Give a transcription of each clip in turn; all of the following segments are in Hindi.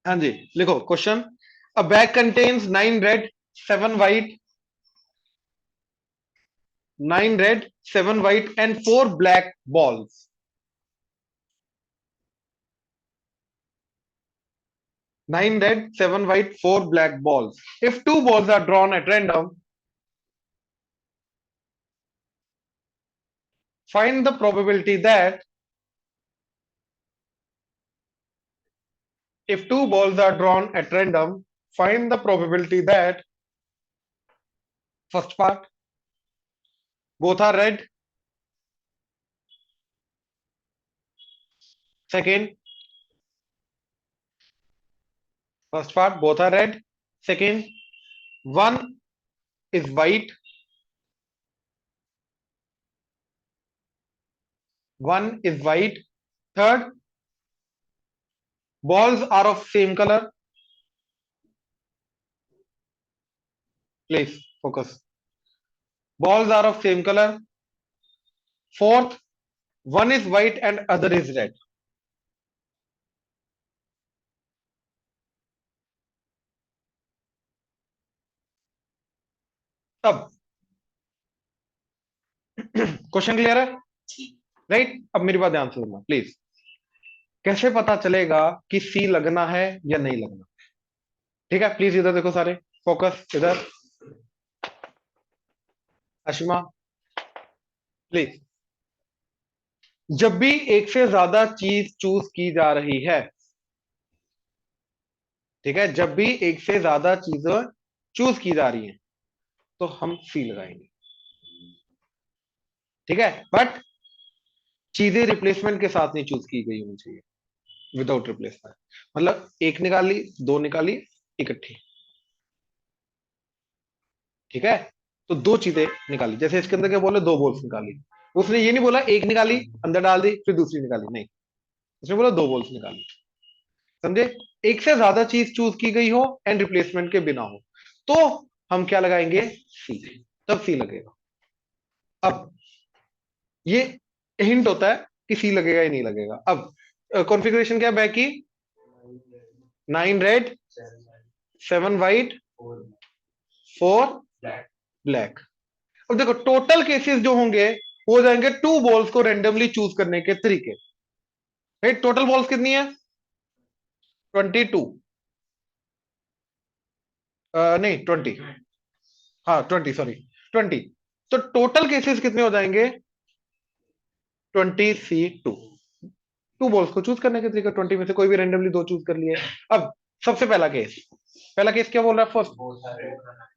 हाँ जी, लिखो question. A bag contains 9 red 7 white, 9 red 7 white and 4 black balls. 9 red 7 white 4 black balls. If two balls are drawn at random, find the probability that if two balls are drawn at random, find the probability that first part both are red, second first part both are red, second one is white, one is white, third balls are of same color. Please focus. Balls are of same color. Fourth, one is white and other is red. अब क्वेश्चन क्लियर है? राइट, अब मेरी बात ध्यान से सुनना प्लीज। कैसे पता चलेगा कि सी लगना है या नहीं लगना? ठीक है, प्लीज इधर देखो सारे, फोकस इधर। अशिमा प्लीज। जब भी एक से ज्यादा चीज चूज की जा रही है, ठीक है, जब भी एक से ज्यादा चीजें चूज की जा रही हैं तो हम सी लगाएंगे। ठीक है, बट चीजें रिप्लेसमेंट के साथ नहीं चूज की गई होनी चाहिए, विदाउट रिप्लेसमेंट। मतलब एक निकाली, दो निकाली इकट्ठी, ठीक है, तो दो चीजें निकाली। जैसे इसके अंदर क्या बोले, दो बॉल्स निकाली। उसने ये नहीं बोला एक निकाली अंदर डाल दी फिर दूसरी निकाली, नहीं, उसने बोला दो बॉल्स निकाली। समझे? एक से ज्यादा चीज चूज की गई हो एंड रिप्लेसमेंट के बिना हो तो हम क्या लगाएंगे, सी, तब सी लगेगा। अब ये हिंट होता है कि सी लगेगा या नहीं लगेगा। अब कॉन्फ़िगरेशन क्या है बैक की? 9 रेड 7 वाइट 4 ब्लैक। अब देखो टोटल केसेस जो होंगे वो हो जाएंगे टू बॉल्स को रेंडमली चूज करने के तरीके। राइट, टोटल बॉल्स कितनी है? 22। नहीं 20, हाँ 20, सॉरी 20। तो टोटल केसेस कितने हो जाएंगे? 20C2। टू बॉल्स को चूज करने के तरीके, 20 में से कोई भी रेंडमली दो चूज कर लिए। अब सबसे पहला केस, पहला केस क्या बोल रहा है? First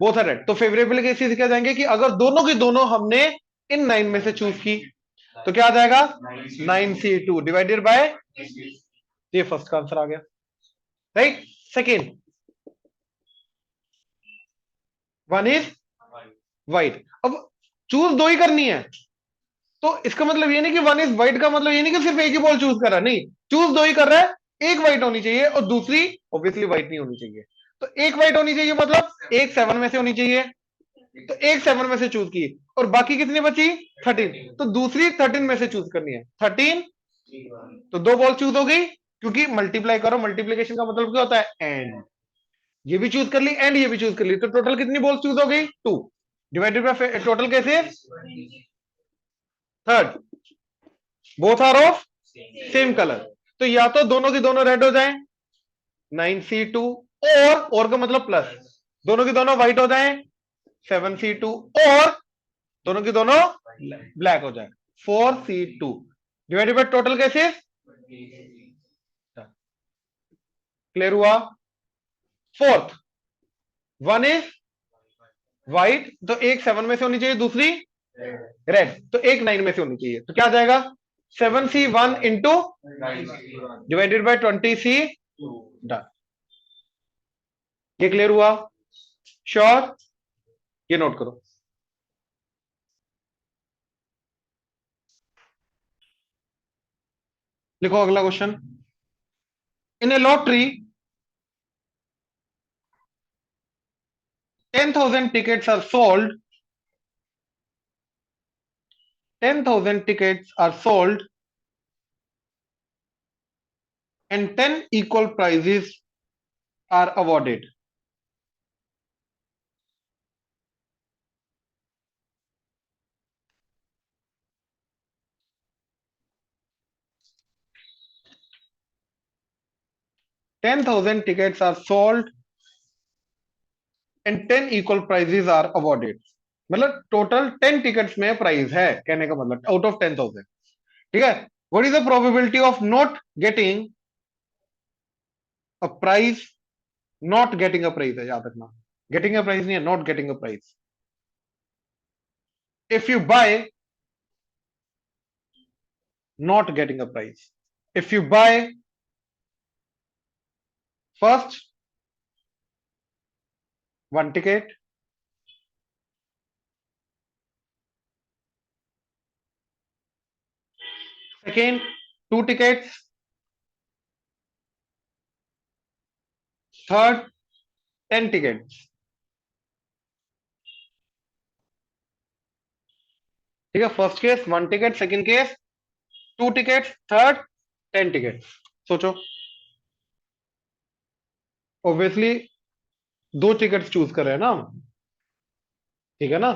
both are red. तो फेवरेबल केसेस क्या जाएंगे कि अगर दोनों की दोनों हमने इन 9 में से चूज की तो क्या आ जाएगा? 9C2 डिवाइडेड बाय, ये फर्स्ट का आंसर आ गया। Right, second, one is white. अब चूज दो ही करनी है तो इसका मतलब ये नहीं कि वन इज वाइट का मतलब ये नहीं कि सिर्फ एक ही बॉल चूज कर रहा है, नहीं, चूज दो ही कर रहा है। एक वाइट होनी चाहिए और दूसरी ऑब्वियसली वाइट नहीं होनी चाहिए। तो एक वाइट होनी चाहिए मतलब एक 7 में से होनी चाहिए, तो एक 7 में से चूज की और बाकी कितनी बची? 13। तो दूसरी 13 में से चूज करनी है 13। तो दो बॉल चूज हो गई, क्योंकि मल्टीप्लाई करो, मल्टीप्लीकेशन का मतलब क्या होता है? एंड। ये भी चूज कर ली एंड ये भी चूज कर ली, तो टोटल कितनी बॉल चूज हो गई? 2 डिवाइडेड बाय टोटल कैसे? Third, both are of same colour. तो या तो दोनों की दोनों रेड हो जाएं 9C2, और का मतलब प्लस, दोनों की दोनों व्हाइट हो जाएं 7C2, और दोनों की दोनों ब्लैक हो जाए 4C2 डिवाइडेड बाय टोटल कैसे? क्लियर हुआ? फोर्थ, वन इज व्हाइट, तो एक 7 में से होनी चाहिए, दूसरी रेड, तो एक 9 में से होनी चाहिए। तो क्या आ जाएगा? 7C1 into divided by 20C। Done. ये क्लियर हुआ? श्योर? ये नोट करो। लिखो अगला question. In A lottery 10,000 tickets are sold. 10,000 tickets are sold and 10 equal prizes are awarded. $10,000 tickets are sold and 10 equal prizes are awarded. मतलब टोटल 10 टिकट्स में प्राइज है, कहने का मतलब आउट ऑफ 10,000. ठीक है. What is the probability of not getting a prize? Not getting a prize है, याद रखना. गेटिंग अ प्राइज नहीं है, not getting a prize. If you buy, not getting a prize. If you buy first one ticket, second 2 tickets, third 10 tickets. ठीक है. First case 1 ticket, second case 2 tickets, third 10 tickets. सोचो. ऑब्वियसली 2 टिकट्स चूज कर रहे हैं ना हम. ठीक है ना.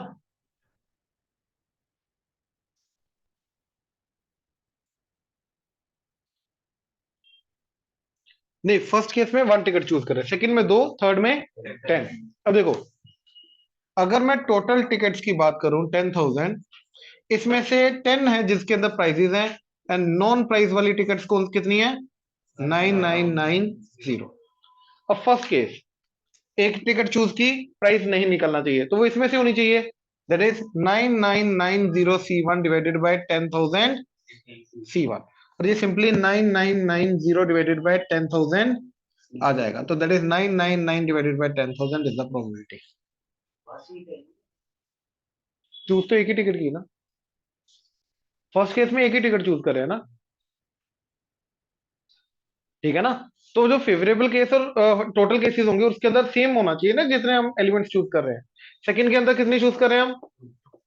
नहीं, फर्स्ट केस में 1 टिकट चूज कर रहे हैं, सेकंड में 2, थर्ड में 10. अब देखो, अगर मैं टोटल टिकट्स की बात करूं 10,000, इसमें से 10 है जिसके अंदर प्राइजेस हैं, एंड नॉन प्राइज वाली टिकट्स को कितनी है? 9990. अब फर्स्ट केस, एक टिकट चूज की, प्राइस नहीं निकलना चाहिए, तो वो इसमें से होनी चाहिए. That is 9990C1 divided by 10,000 C1. और ये सिंपली 9990 डिवाइडेड बाय 10,000 आ जाएगा. तो that is 999 divided by 10,000 is the probability. Choose तो एक ही टिकट की ना. फर्स्ट केस में एक ही टिकट चूज कर रहे हैं ना. ठीक है ना. तो जो फेवरेबल केस और टोटल केसेस होंगे उसके अंदर सेम होना चाहिए ना, जितने हम एलिमेंट्स चूज कर रहे हैं. सेकंड के अंदर कितने चूज कर रहे हैं हम?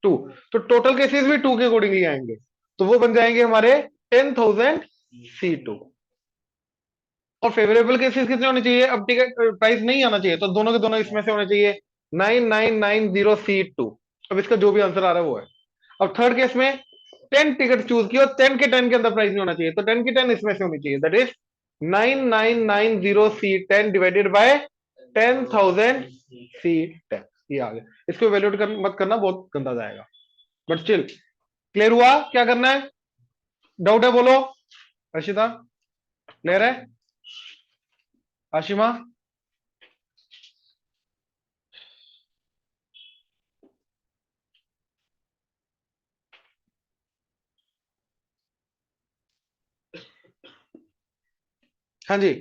2. तो टोटल केसेस भी 2 के अकॉर्डिंगली आएंगे. तो वो बन जाएंगे हमारे 10,000 C2. और फेवरेबल केसेस कितने होने चाहिए? अब टिकट प्राइस नहीं आना चाहिए, तो दोनों के दोनों इसमें से होने चाहिए 9990C2. अब इसका जो भी आंसर आ रहा है वो है. अब थर्ड केस में 10 टिकट चूज की और 10 के 10 के अंदर प्राइस नहीं होना चाहिए, तो 10 की 10 इसमें से होनी चाहिए. That is 9990C10 divided by 10,000C10. ये आ गया. इसको वैल्यूट मत करना, बहुत गंदा जाएगा. बट स्टिल क्लियर हुआ क्या करना है? डाउट है बोलो. अर्शिता क्लियर है? आशिमा? हाँ जी.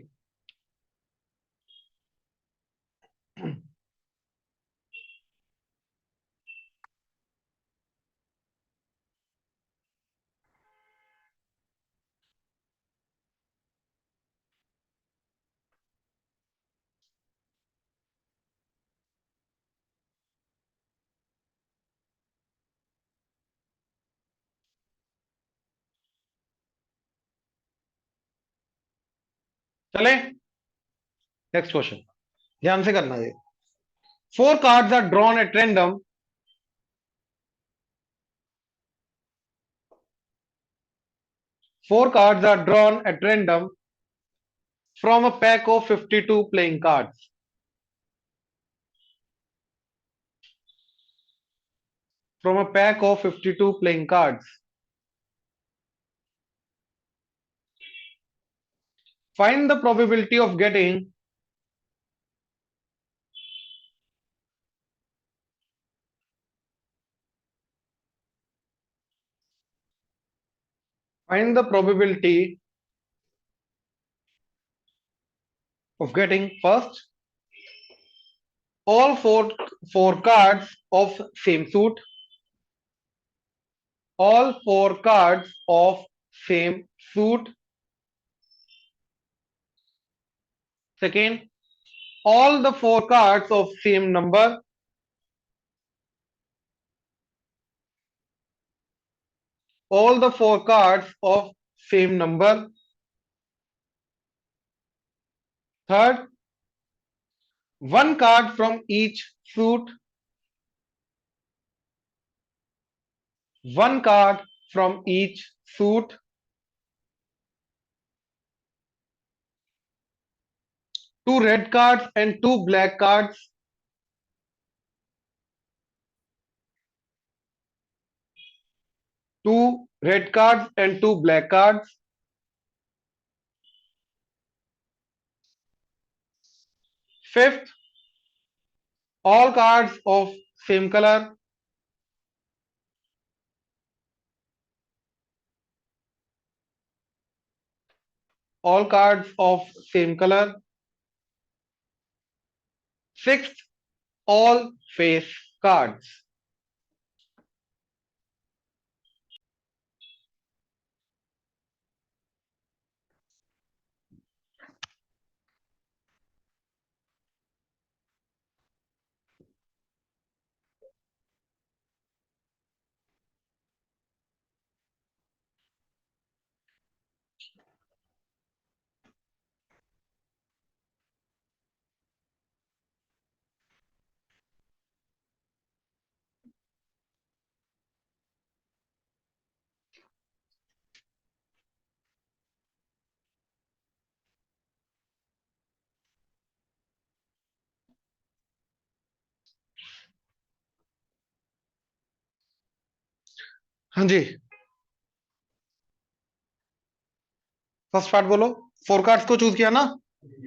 चले नेक्स्ट क्वेश्चन. ध्यान से करना है. 4 cards are drawn at random. 4 cards are drawn at random from a pack of 52 playing cards. From a pack of 52 playing cards. Find the probability of getting find the probability of getting first all four cards of same suit. All 4 cards of same suit. Second, all the 4 cards of same number. All the 4 cards of same number. Third, One card from each suit. One card from each suit. Two red cards and two black cards. Two red cards and two black cards. Fifth, all cards of same color. All cards of same color. Sixth, all face cards. हाँ जी, फर्स्ट पार्ट बोलो। फोर कार्ड्स को चूज किया ना,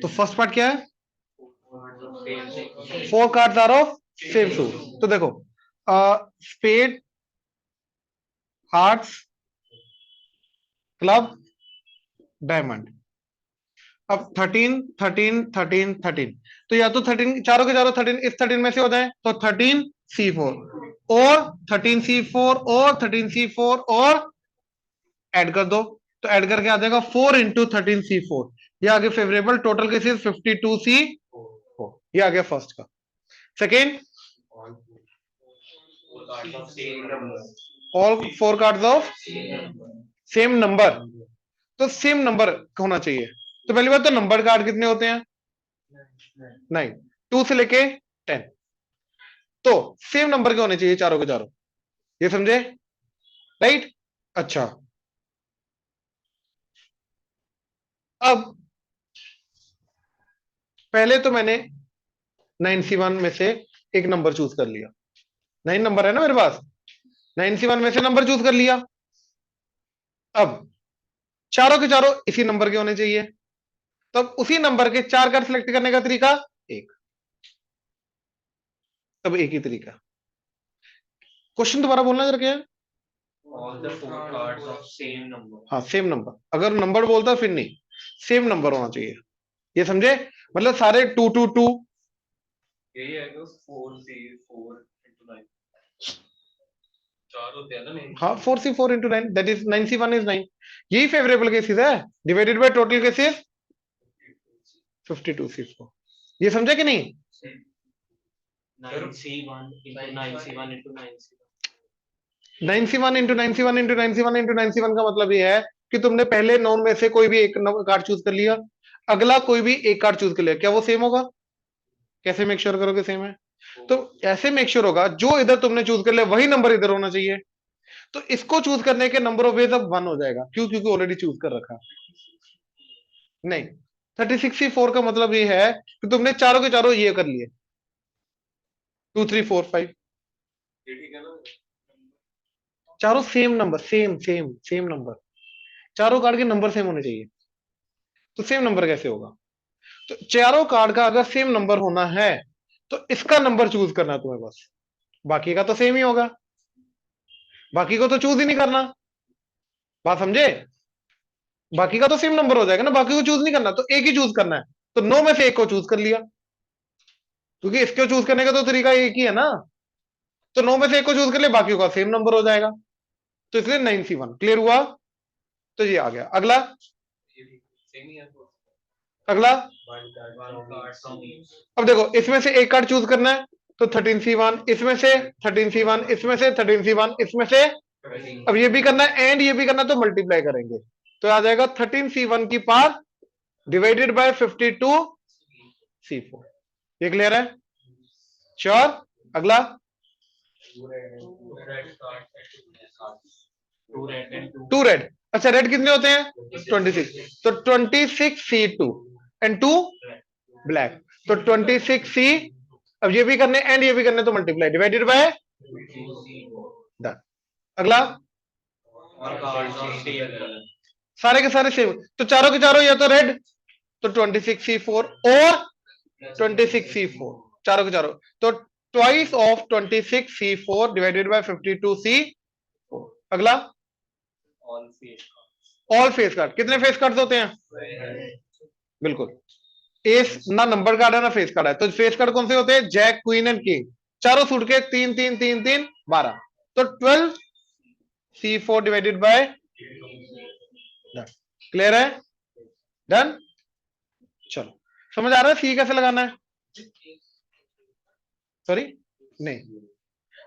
तो फर्स्ट पार्ट क्या है? Four cards are of same suit. तो देखो, स्पेड, हार्ट्स, क्लब, डायमंड। अब 13 13 13 13, तो या तो 13 चारों के चारों 13 इस 13 में से हो जाए, तो 13C4 और 13C4 और 13C4 और ऐड कर दो, तो ऐड करके आ जाएगा 4 into 13C4। ये आगे फेवरेबल, टोटल केसेस 52C4। ये आ गया फर्स्ट का। Second, all four cards of same number. तो सेम नंबर होना चाहिए। तो पहली बात तो नंबर कार्ड कितने होते हैं? 9, 2 से लेके 10। तो सेम नंबर के होने चाहिए चारों के चारों। ये समझे? राइट। अच्छा, अब पहले तो मैंने 9C1 में से एक नंबर चूज कर लिया। 9 नंबर है ना मेरे पास, 9C1 में से नंबर चूज कर लिया। अब चारों के चारों इसी नंबर के होने चाहिए। तब उसी नंबर के चार कार्ड सिलेक्ट करने का तरीका एक। तब एक ही तरीका। क्वेश्चन दोबारा बोलना जरा क्या है? All the four cards of same number. हाँ, सेम नंबर। अगर नंबर बोलता फिर नहीं, सेम नंबर होना चाहिए। ये समझे? मतलब सारे 2 2 2। यही है कि 4C4 into 9 चार होते हैं ना नहीं? हाँ, 4C4 into 9, that is 9C1 is 9। यही फेवरेबल केसेस है, divided by total cases 52C4। ये समझे कि नहीं? 9C1 into 9C1 into 9C1 का मतलब ये है कि तुमने पहले 9 में से कोई भी एक कार्ड चूज कर लिया, अगला कोई भी एक कार्ड चूज कर लिया, क्या वो सेम होगा? कैसे मेक श्योर करोगे सेम है? तो ऐसे मेक श्योर होगा, जो इधर तुमने चूज कर लिया वही नंबर इधर होना चाहिए। तो इसको चूज करने के नंबर ऑफ वेज अब 1 हो जाएगा। क्यों? क्योंकि ऑलरेडी चूज कर रखा। नहीं, 36C4 का मतलब ये है कि तुमने चारों के चारों ये कर लिए, 2 3 4 5, ये ठीक है ना? चारों same number, same same same number. चारों कार्ड के नंबर सेम होने चाहिए। तो सेम नंबर कैसे होगा? तो चारों कार्ड का अगर सेम नंबर होना है तो इसका नंबर चूज करना है तुम्हें बस। बाकी का तो सेम ही होगा, बाकी को तो चूज ही नहीं करना। बात समझे? बाकी का तो सेम नंबर हो जाएगा ना, बाकी को चूज नहीं करना, तो एक ही चूज करना है। तो 9 में से एक को चूज कर लिया, क्योंकि इसको चूज करने का तो तरीका एक ही है ना। तो 9 में से एक को चूज कर लिया, बाकी का सेम नंबर हो जाएगा। तो इसलिए 9C1 क्लियर हुआ। तो ये आ गया। अगला, ये भी सेम ही है तो अगला। one card from each. अब देखो, इसमें से एक कार्ड चूज करना है, तो 13C1 इसमें से, 13C1 इसमें से, 13C1 इसमें से। अब ये भी करना है एंड ये भी करना है, तो मल्टीप्लाई करेंगे, तो आ जाएगा 13C1 की पावर डिवाइडेड बाय 52C4। ये क्लियर है? श्योर? अगला टू रेड। अच्छा रेड कितने होते हैं? 26। तो 26C2 एंड 2 ब्लैक। तो 26C, अब ये भी करने एंड ये भी करने, तो मल्टीप्लाई डिवाइडेड बाय डन। अगला सारे के सारे सेम, तो चारों के चारों या तो रेड, तो 26C4 और 26C4, चारों के चारों, तो twice of 26C4 divided by 52C4। अगला ऑल फेस कार्ड। कितने फेस कार्ड होते हैं? बिल्कुल, एस ना नंबर कार्ड है ना फेस कार्ड है, तो फेस कार्ड कौन से होते हैं? जैक, क्वीन एंड किंग, चारों सूट के 3 3 3 3 12, तो 12C4 डिवाइडेड बाय, क्लियर है? डन। चलो समझ आ रहा है सी कैसे लगाना है? सॉरी नहीं,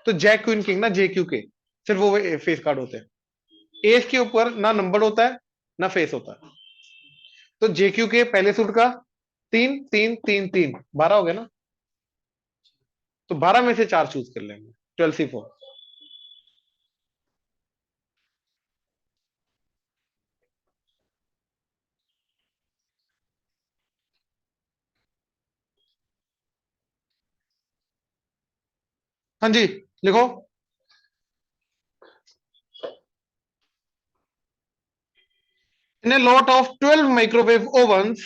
तो जैक क्वीन किंग ना, JQ के सिर्फ वो फेस कार्ड होते हैं। एस के ऊपर ना नंबर होता है ना फेस होता है, तो JQ के पहले सूट का 3 3 3 3 12 हो गया ना, तो 12 में से 4 चूज कर लेंगे, 12C4। हाँ जी लिखो। In a lot of 12 microwave ovens,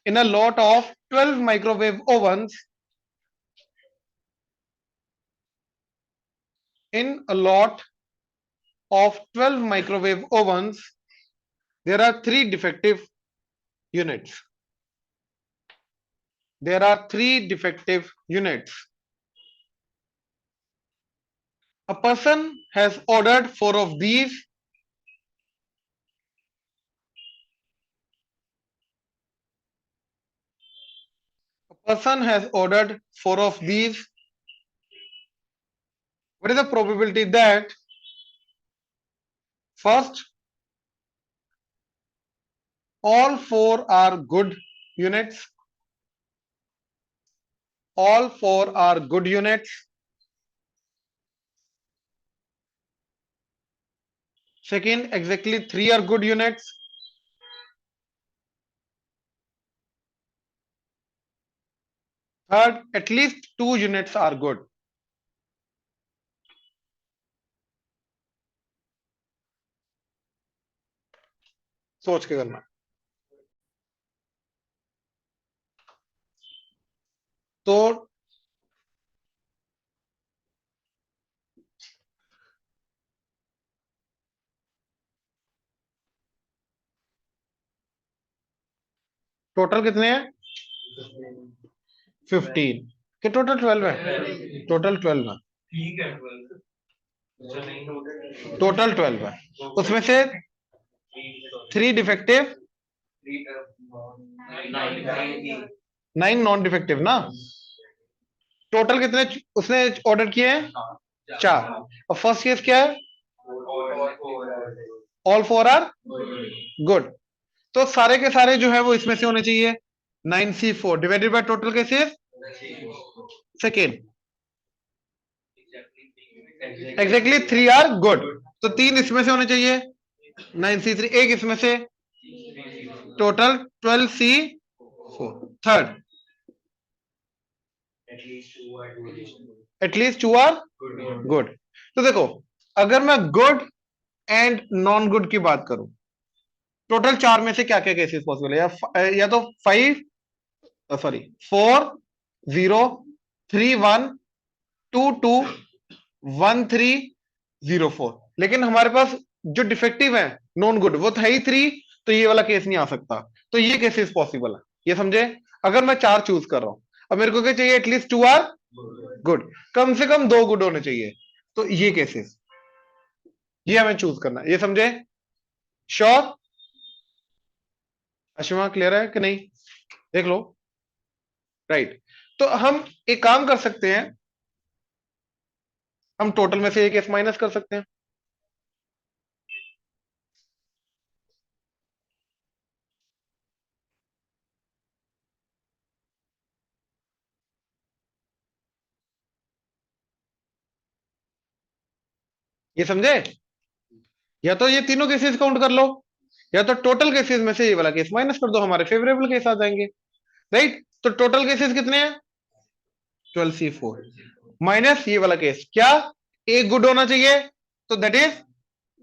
in a lot of 12 microwave ovens, in a lot of 12 microwave ovens, there are 3 defective units. There are 3 defective units. A person has ordered 4 of these. A person has ordered 4 of these. What is the probability that first, all 4 are good units? All 4 are good units. Second, exactly 3 are good units. Third, at least 2 units are good. सोच के करना। तो टोटल कितने हैं? 15 के टोटल 12 है, टोटल 12 है, ठीक है 12 टोटल 12 है, उसमें से 3 डिफेक्टिव, 9 नॉन डिफेक्टिव ना। टोटल कितने उसने ऑर्डर किए हैं? 4। और फर्स्ट केस क्या है? All 4 are good. तो सारे के सारे जो है वो इसमें से होने चाहिए, 9C4 divided by total cases. Second, exactly 3 are good, तो 3 इसमें से होने चाहिए, 9C3 एक इसमें से, total 12C4। Third, at least 2 are good. तो देखो, अगर मैं गुड एंड नॉन गुड की बात करूं, टोटल 4 में से क्या क्या केसेस पॉसिबल है? या तो 5, सॉरी 4 0 3 1 2 2 1 3 0 4, लेकिन हमारे पास जो डिफेक्टिव है नॉन गुड वो तो है ही 3, तो ये वाला केस नहीं आ सकता, तो ये केसेस पॉसिबल है, ये समझे? अगर मैं 4 चूज कर रहा हूं, अब मेरे को क्या चाहिए? एटलीस्ट 2 आर गुड, कम से कम 2 गुड होने चाहिए, तो ये केसेस, ये हमें चूज करना है, ये समझे? श्योर? अशिमा क्लियर है कि नहीं? देख लो। राइट, तो हम एक काम कर सकते हैं, हम टोटल में से एक एस माइनस कर सकते हैं। ये समझे? या तो ये तीनों केसेस काउंट कर लो, या तो टोटल केसेस में से ये वाला केस माइनस कर दो, हमारे फेवरेबल केस आ जाएंगे। राइट, तो टोटल केसेस कितने हैं? 12C4 माइनस ये वाला केस, क्या एक गुड होना चाहिए, तो that is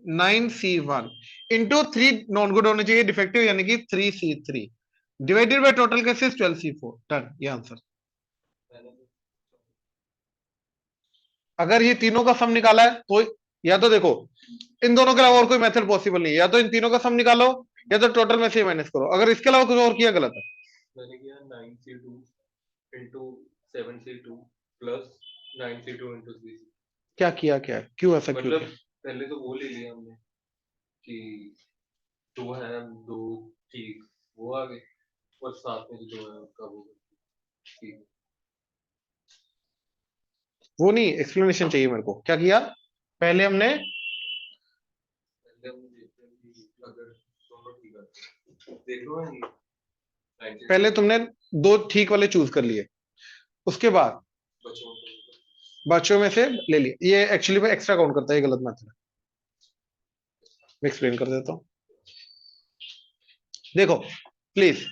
9C1 into 3 non good होने चाहिए डिफेक्टिव, यानी कि 3C3 divided by total cases 12C4। Done, ये आंसर। अगर ये तीनों का सम निकाला है तो, या तो देखो इन दोनों के अलावा और कोई मेथड पॉसिबल नहीं है, या तो इन तीनों का सम निकालो या तो टोटल में से माइनस करो, अगर इसके अलावा कुछ और किया गलत है। मैंने किया 9C2 into 7C2 plus 9C2 into 3C। क्या किया, क्या है, क्यों ऐसा क्यों मतलब किया? पहले तो वो ले लिया हमने कि 2 है 2 ठीक, वो आ गए, और साथ में जो है उसका वो ठीक। वो नहीं, एक्सप्लेनेशन चाहिए मेरे को, क्या किया पहले हमने? पहले हम देखते हैं कि अगर दोनों ठीक है देख लो है ये पहले तुमने दो ठीक वाले चूज कर लिए, उसके बाद बच्चों को बच्चों में से ले लिए, ये एक्चुअली में एक्स्ट्रा काउंट करता है, ये गलत मेथड है। मैं एक्सप्लेन कर देता हूं, देखो प्लीज।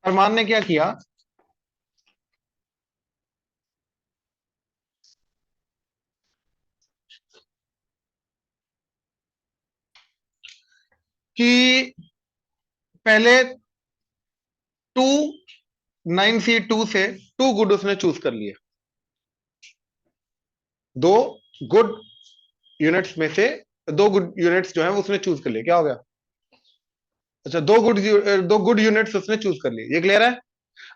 अरमान ने क्या किया, कि पहले 2 9C2 से 2 गुड उसने चूज कर लिए, दो गुड यूनिट्स में से 2 गुड यूनिट्स जो है उसने चूज कर लिए, क्या हो गया? अच्छा, 2 गुड यूनिट्स उसने चूज कर लिए, ये क्लियर है?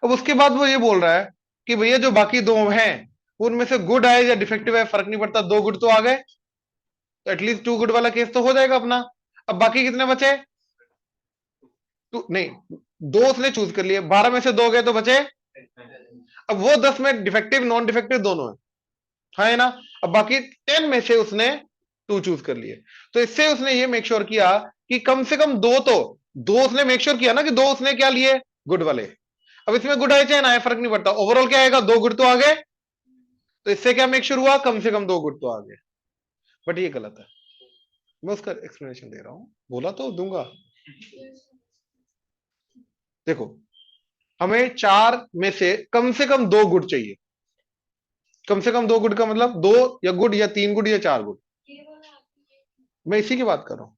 अब उसके बाद वो ये बोल रहा है कि भैया जो बाकी दो हैं उनमें से गुड आए या डिफेक्टिव है फर्क नहीं पड़ता, 2 गुड तो आ गए, तो एटलीस्ट 2 गुड वाला केस तो हो जाएगा अपना। अब बाकी कितने बचे? टू नहीं, दो उसने चूज कर लिए, 12 में से 2 गए तो बचे, अब वो 10 में डिफेक्टिव नॉन डिफेक्टिव दोनों है ना? अब बाकी 10 में से उसने 2 चूज कर लिए, तो इससे उसने ये मेक श्योर किया कि कम से कम दो उसने मेक श्योर किया ना कि 2 उसने क्या लिए, गुड वाले। अब इसमें गुड आए चाहे ना आए फर्क नहीं पड़ता, ओवरऑल क्या आएगा, 2 गुड तो आ गए, तो इससे क्या मेक श्योर हुआ, कम से कम 2 गुड तो आ गए। बट ये गलत है, मैं उसका एक्सप्लेनेशन दे रहा हूं, बोला तो दूंगा। देखो, हमें 4 में से कम 2 गुड चाहिए, कम से कम 2 गुड का मतलब 2 या गुड या 3 गुड या 4 गुड, मैं इसी की बात कर रहा हूं,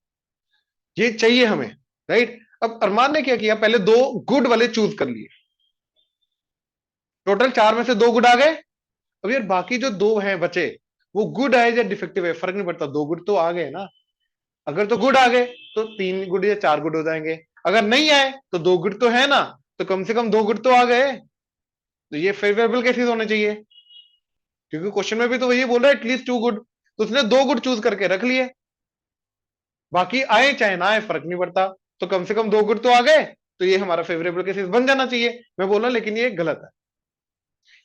ये चाहिए हमें। राइट, अब अरमान ने क्या किया, पहले 2 गुड वाले चूज कर लिए, टोटल 4 में से 2 गुड आ गए। अब यार बाकी जो 2 हैं बचे, वो गुड आए या डिफेक्टिव है फर्क नहीं पड़ता, 2 गुड तो आ गए ना। अगर तो गुड आ गए तो 3 गुड या 4 गुड हो जाएंगे, अगर नहीं आए तो 2 गुड तो है ना, तो कम से कम 2 गुड तो आ गए, तो ये फेवरेबल केसेस होने चाहिए, क्योंकि क्वेश्चन में भी तो वही बोल रहा है एटलीस्ट 2 गुड, तो उसने 2 गुड चूज करके रख लिए, बाकी आए चाहे ना आए फर्क नहीं पड़ता, तो कम से कम 2 गुड तो आ गए, तो ये हमारा फेवरेबल केसेस बन जाना चाहिए। मैं बोला लेकिन ये गलत है,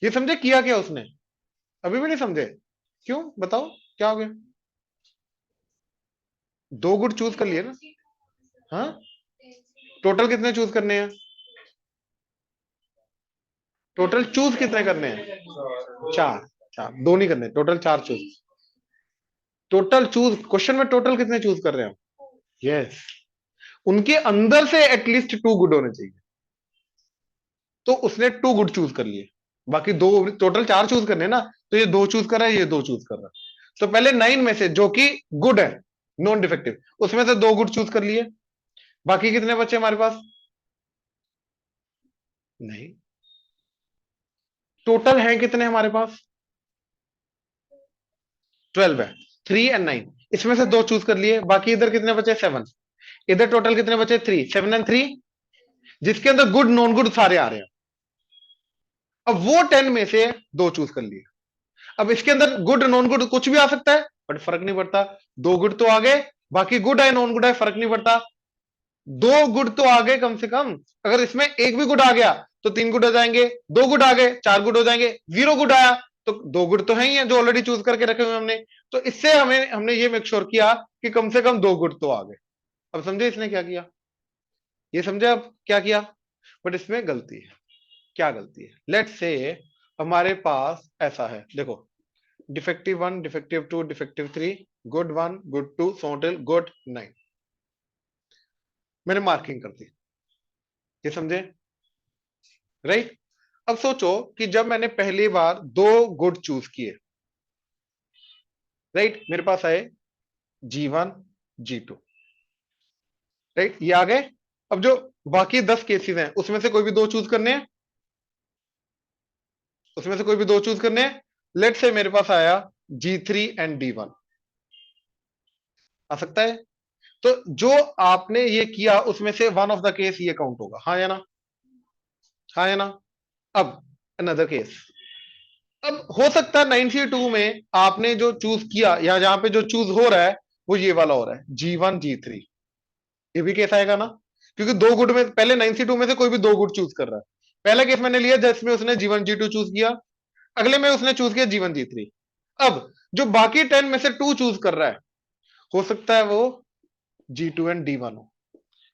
ये समझे किया क्या उसने? अभी भी नहीं समझे? क्यों बताओ, क्या हो गया? 2 गुड चूज कर लिए ना, हाँ, टोटल कितने चूज करने हैं, टोटल चूज कितने करने हैं? 4, 4 दो नहीं करने, total 4 choose, total choose question में टोटल कितने चूज कर रहे हैं? यस, उनके अंदर से एटलीस्ट 2 गुड होने चाहिए, तो उसने 2 गुड चूज कर लिए, बाकी दो, टोटल 4 चूज करने ना, तो ये 2 चूज कर रहा है, ये 2 चूज कर रहा है, तो पहले 9 में से जो कि गुड है नॉन डिफेक्टिव, उसमें से 2 गुड चूज कर लिए, बाकी कितने बचे हमारे पास? नहीं, टोटल है कितने हमारे पास? 12 है, 3 और 9, इसमें से 2 चूज कर लिए, बाकी इधर कितने बचे? 7, इधर टोटल कितने बचे? 3, 7 और 3, जिसके अंदर गुड नॉन गुड सारे आ रहे हैं। अब वो 10 में से 2 चूज कर लिए, अब इसके अंदर गुड नॉन गुड कुछ भी आ सकता है, बट फर्क नहीं पड़ता, 2 गुड तो आ गए, बाकी गुड है नॉन गुड है फर्क नहीं पड़ता, 2 गुड तो आ गए कम से कम, अगर इसमें एक भी गुड आ गया तो 3 गुड हो जाएंगे, 2 गुड आ गए 4 गुड हो जाएंगे, 0 गुड आया तो 2 गुड तो है ही है जो ऑलरेडी चूज करके रखे हुए हमने, तो इससे हमें हमने ये मेक श्योर किया कि कम से कम 2 गुड तो आ गए। अब समझे इसने क्या किया, ये समझे अब क्या किया? बट इसमें गलती है, क्या गलती है? लेट्स से हमारे पास ऐसा है, देखो defective 1, defective 2, defective 3, good 1, good 2, so till good 9। मैंने मार्किंग कर दी, ये समझे? राइट। अब सोचो कि जब मैंने पहली बार दो गुड चूज किए, राइट, मेरे पास आए G1, G2, राइट, ये आ गए। अब जो बाकी 10 केसेस हैं उसमें से कोई भी दो चूज करने हैं, उसमें से कोई भी दो चूज करने हैं। लेट से मेरे पास आया G3 एंड D1, आ सकता है? तो जो आपने ये किया उसमें से वन ऑफ द केस ये काउंट होगा, हाँ या ना? हाँ या ना? अब अनदर केस, अब हो सकता है 9C2 में आपने जो चूज किया या जहां पे जो चूज हो रहा है वो ये वाला हो रहा है G1, G3, ये भी केस आएगा ना? क्योंकि दो गुड में पहले 9C2 में से कोई भी दो गुड चूज कर रहा है। पहला केस मैंने लिया जिसमें उसने G1, G2 चूज किया, अगले में उसने चूज किया G1, G3। अब जो बाकी 10 में से 2 चूज कर रहा है, हो सकता है वो G2 एंड D1 हो,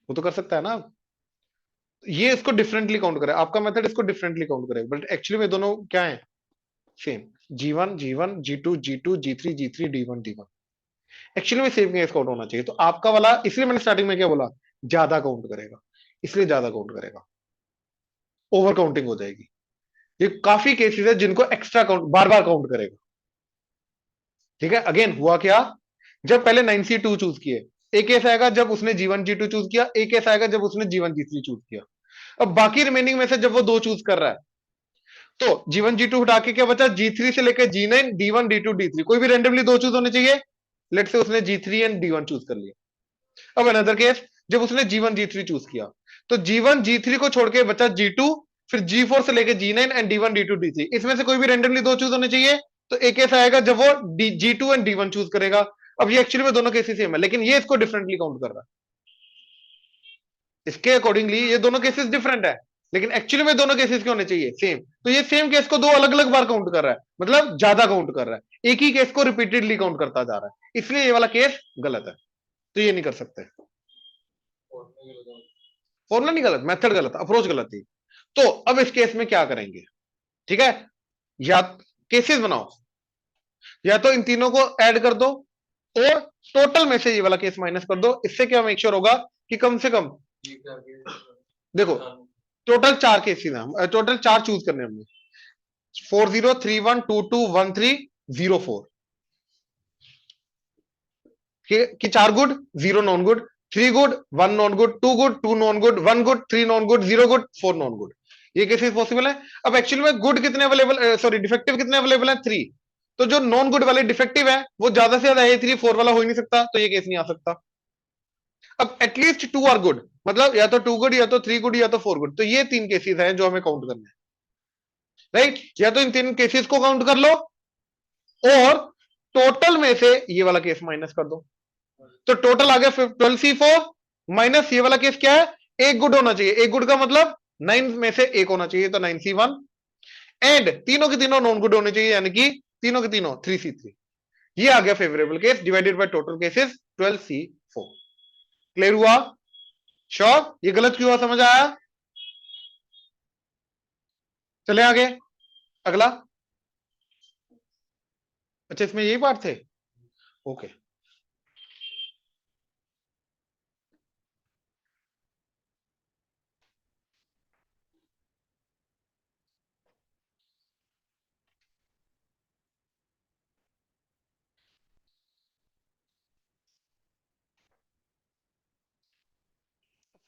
वो तो कर सकता है ना? ये इसको डिफरेंटली काउंट करे, आपका मेथड इसको डिफरेंटली काउंट करे, बट एक्चुअली में दोनों क्या है? Same. G1, G1, G2, G2, G3, G3, D1, D1, actually में सेम केस काउंट होना चाहिए। तो आपका वाला, इसलिए मैंने स्टार्टिंग में क्या बोला, ज्यादा काउंट करेगा, इसलिए ज्यादा काउंट करेगा, ओवर काउंटिंग हो जाएगी। ये काफी केसेस है जिनको एक्स्ट्रा काउंट बार बार काउंट करेगा। ठीक है, अगेन हुआ क्या, जब पहले 9C2 चूज किए, एक केस आएगा जब उसने G1, G2 चूज किया, एक केस आएगा जब उसने G1, G3 चूज किया। अब बाकी रिमेनिंग में से जब वो दो चूज कर रहा है, तो G1, G2 हटा के क्या बचा, G3 से लेकर G9, D1, D2, D3, कोई भी रेंडमली दो चूज होने चाहिए। लेट से उसने G3 एंड D1 चूज कर लिया। अब अनदर केस, जब उसने G1, G3 चूज किया, तो G1, G3 को छोड़ के बचा G2, फिर G4 से लेके G9 and D1, D2, D3, इसमें से कोई भी रेंडमली दो चूज होने चाहिए। तो एक केस आएगा जब वो G2 एंड D1 चूज करेगा। अब ये एक्चुअली में दोनों केसेस सेम है, लेकिन ये इसको डिफरेंटली काउंट कर रहा है। इसके अकॉर्डिंगली ये दोनों केसेस डिफरेंट है, लेकिन एक्चुअली में दोनों केसेस के होने चाहिए सेम। तो ये सेम केस को दो अलग अलग बार काउंट कर रहा है, मतलब ज्यादा काउंट कर रहा है, एक ही केस को रिपीटेडली काउंट करता जा रहा है, इसलिए ये वाला केस गलत है। तो ये नहीं कर सकते। फॉर्मूला नहीं गलत, मेथड गलत, अप्रोच गलत थी। तो अब इस केस में क्या करेंगे? ठीक है, या केसेस बनाओ, या तो इन तीनों को ऐड कर दो और टोटल में से ये वाला केस माइनस कर दो। इससे क्या मेक श्योर होगा कि कम से कम, देखो टोटल चार केसेस हैं, टोटल चार चूज करने हमने, 4031221304, कि चार good, zero non good, three good, one non good, two good, two non good, one good, three non good, zero good, four non good, ये केसेस पॉसिबल है। अब एक्चुअली में गुड कितने अवेलेबल, सॉरी डिफेक्टिव कितने अवेलेबल है, थ्री। तो जो नॉन गुड वाले डिफेक्टिव है वो ज्यादा से ज्यादा है थ्री, फोर वाला हो ही नहीं सकता, तो ये केस नहीं आ सकता। अब एटलीस्ट टू आर गुड, मतलब या तो टू गुड, या तो थ्री गुड, या तो फोर गुड, तो ये तीन केसेस हैं जो हमें काउंट करने हैं, राइट। या तो इन तीन केसेस को काउंट कर लो और टोटल में से ये वाला केस माइनस कर दो। तो टोटल आ गया 12C4 माइनस ये वाला केस क्या है, एक गुड होना चाहिए, एक गुड का मतलब 9 में से एक होना चाहिए, तो 9C1, एंड तीनों के तीनों नॉन गुड होने चाहिए, यानी कि तीनों के तीनों 3C3। ये आ गया favourable case divided by total cases 12C4। Clear हुआ? श्योर? ये गलत क्यों हुआ, समझ आया? चले आगे, अगला। अच्छा, इसमें यही पार्ट थे, okay.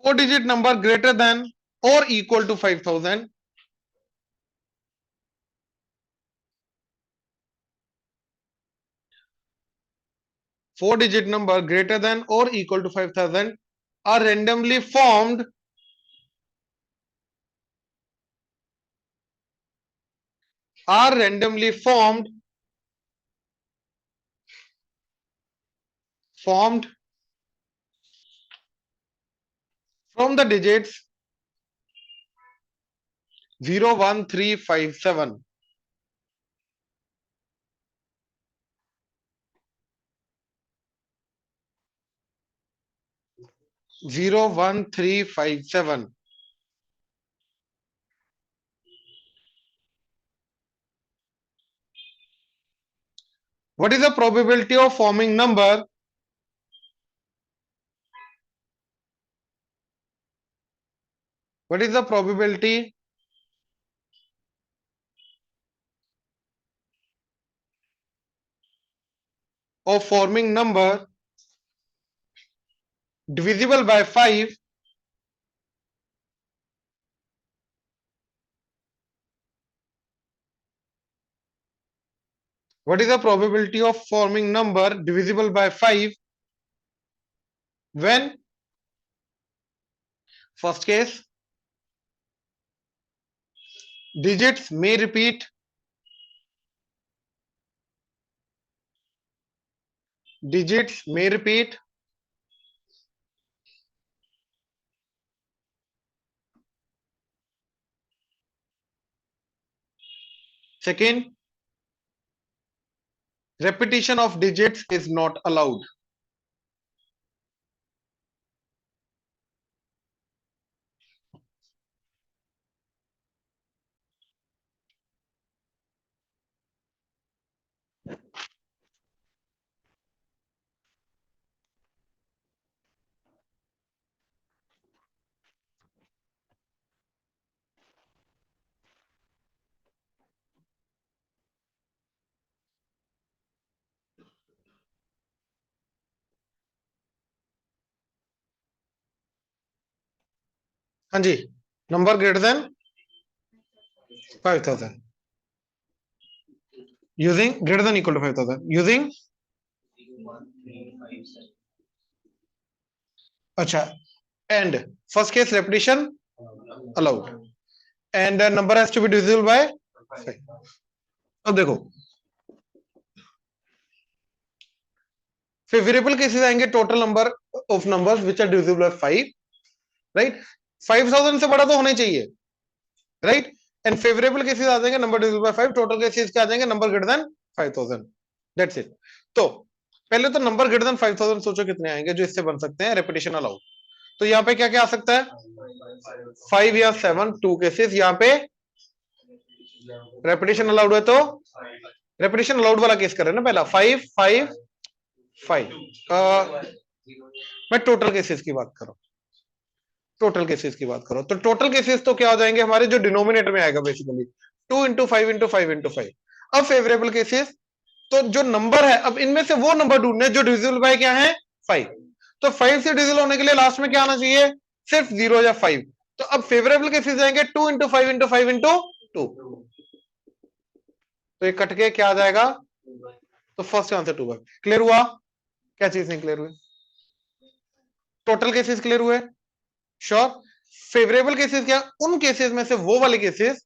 4 digit number greater than or equal to 5000, 4 digit number greater than or equal to 5000 are randomly formed, are randomly formed formed from the digits 0, 1, 3, 5, 7, 0, 1, 3, 5, 7, What is the probability of forming number what is the probability of forming number divisible by 5 what is the probability of forming number divisible by 5 when first case digits may repeat second repetition of digits is not allowed हाँ जी number greater than 5000 using greater than equal to 5000 using अच्छा and first case repetition allowed and number has to be divisible by 5 अब देखो फेवरेबल केसेस आएंगे total number of numbers which are divisible by 5 right 5000 से बड़ा तो होना चाहिए राइट एंड फेवरेबल केसेस आ जाएंगे number divisible by 5 total cases क्या आ जाएंगे number greater than 5000 that's it तो पहले तो नंबर ग्रेटर देन 5000 सोचो कितने आएंगे जो इससे बन सकते हैं रेपिटेशन अलाउड तो यहाँ पे क्या क्या आ सकता है 5 या 7 टू केसेस यहाँ पे रेपिटेशन अलाउड है तो रेपिटेशन अलाउड वाला केस कर रहे हैं ना पहला 5 5 5 मैं टोटल केसेस की बात कर रहा हूं टोटल केसेस की बात करो तो टोटल केसेस तो क्या हो जाएंगे हमारे जो डिनोमिनेटर में आएगा बेसिकली 2 इंटू 5 इंटू 5 इंटू 5 अब फेवरेबल केसेस तो जो नंबर है अब इनमें से वो नंबर ढूंढने जो डिविजिबल बाय क्या है 5 तो 5 से डिविजिबल होने के लिए लास्ट में क्या आना चाहिए सिर्फ 0 या 5 तो अब फेवरेबल केसेस जाएंगे 2 इंटू 5 इंटू 5 इंटू 2 तो ये कट के क्या आ जाएगा तो फर्स्ट आंसर 2 क्लियर हुआ क्या चीज नहीं क्लियर हुई टोटल केसेस क्लियर हुए श्योर फेवरेबल केसेस क्या उन केसेस में से वो वाले केसेस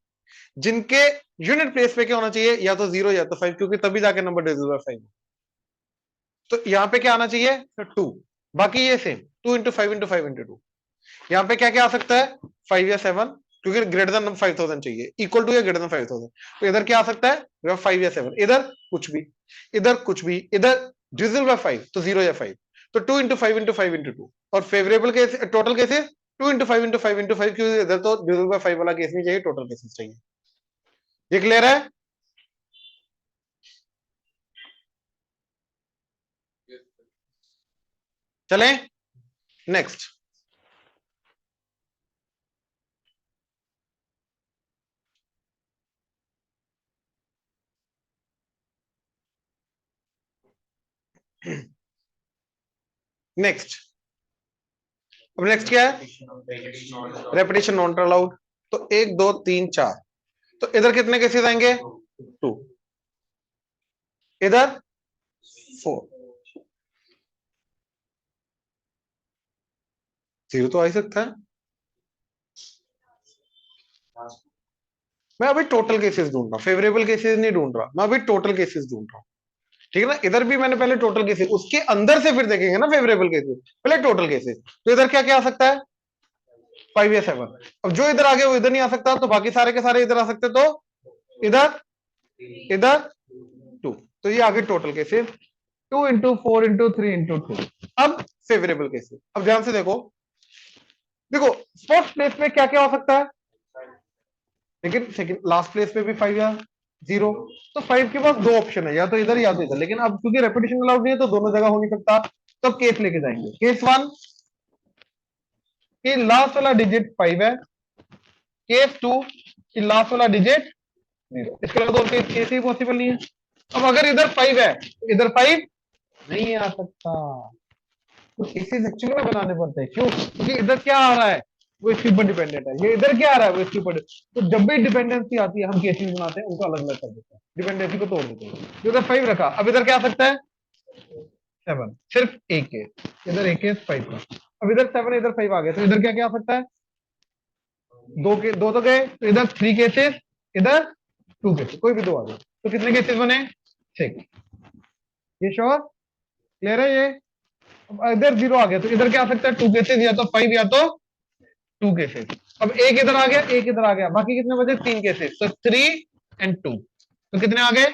जिनके यूनिट प्लेस पे क्या होना चाहिए या तो 0 या तो 5 क्योंकि तभी जाके नंबर डिविजिबल बाय 5 तो यहां पे क्या आना चाहिए 2 बाकी ये सेम 2 इंटू 5 इंटू 5 इंटू 2 यहां पे क्या क्या आ सकता है 5 या 7 क्योंकि ग्रेटर देन 5000 चाहिए इक्वल टू या ग्रेटर देन 5000 तो इधर क्या आ सकता है 5 या 7 इधर कुछ भी इधर डिविजिबल बाय 5 तो 0 या 5 तो 2 इंटू 5 इंटू 5 इंटू 2 और favourable case total cases 2 into 5 into 5 into 5 क्योंकि इधर तो डिविजिबल बाय 5 वाला केस नहीं चाहिए टोटल केसेस चाहिए ये क्लियर है चलें नेक्स्ट नेक्स्ट अब नेक्स्ट क्या है रेपिटेशन नॉट अलाउड तो 1 2 3 4 तो इधर कितने केसेस आएंगे 2 इधर 4 0 तो आ ही सकता है मैं अभी टोटल केसेस ढूंढ रहा हूं फेवरेबल केसेस नहीं ढूंढ रहा मैं अभी टोटल केसेस ढूंढ रहा हूं ठीक है ना इधर भी मैंने पहले टोटल केसेस उसके अंदर से फिर देखेंगे ना फेवरेबल केसेस पहले टोटल केसेस तो इधर क्या क्या आ सकता है 5 या 7 अब जो इधर आ गया वो इधर नहीं आ सकता तो बाकी सारे के सारे इधर आ सकते तो इधर इधर 2 तो ये आगे total cases 2 into 4 into 3 into 2 अब फेवरेबल केसेस अब ध्यान से देखो देखो फर्स्ट प्लेस पे क्या क्या हो सकता है लेकिन सेकंड लास्ट प्लेस पे भी 5 या 0। तो 5 के पास दो ऑप्शन है, या तो इधर या तो इधर, लेकिन अब क्योंकि रेपिटेशन अलाउड नहीं है तो दोनों जगह हो नहीं सकता। तो अब केस लेके जाएंगे। केस 1 कि लास्ट वाला डिजिट 5 है। केस 2 कि लास्ट वाला डिजिट 0। इसके अलावा तो और केस ही पॉसिबल नहीं है। अब अगर इधर 5 है तो इधर 5 नहीं आ सकता। तो केसेस एक्चुअली में बनाने पड़ते हैं, क्यों? क्योंकि इधर क्या आ रहा है, वो इसके ऊपर डिपेंडेंट है, ये इधर क्या आ रहा है, वो इसके ऊपर। तो जब भी डिपेंडेंसी आती है हम केसेस बनाते हैं, उनको अलग अलग कर देते हैं, डिपेंडेंसी को तोड़ देते हैं। तो इधर 5 रखा, अब इधर क्या आ सकता है 7, सिर्फ एक केस, इधर एक केस 5 का। अब इधर 7 इधर 5 आ गया, तो इधर क्या क्या आ सकता है, दो तो गए, तो इधर 3 केसेस, इधर 2 केसेस, कोई भी दो आ गए, तो कितने केसेस बने 6। ये श्योर, क्लियर है ये? अब इधर 0 आ गया, तो इधर क्या आ सकता है 2 केसेस, या तो 5 या तो 2 केसेस। अब एक इधर आ गया, एक इधर आ गया, बाकी कितने बचे 3 केसेस, तो 3 एंड 2, तो कितने आ गए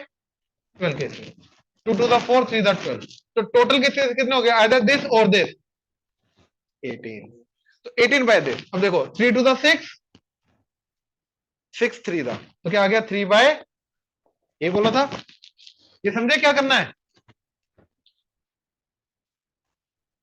12 केसेस। 2 to the 4 3 the 12, तो टोटल केसेस कितने हो गए, आइदर दिस और दिस 18। तो 18 बाय दिस। अब देखो 3 to the 6 6 3 था, तो क्या आ गया 3 बाय, ये बोला था। ये समझे क्या करना है?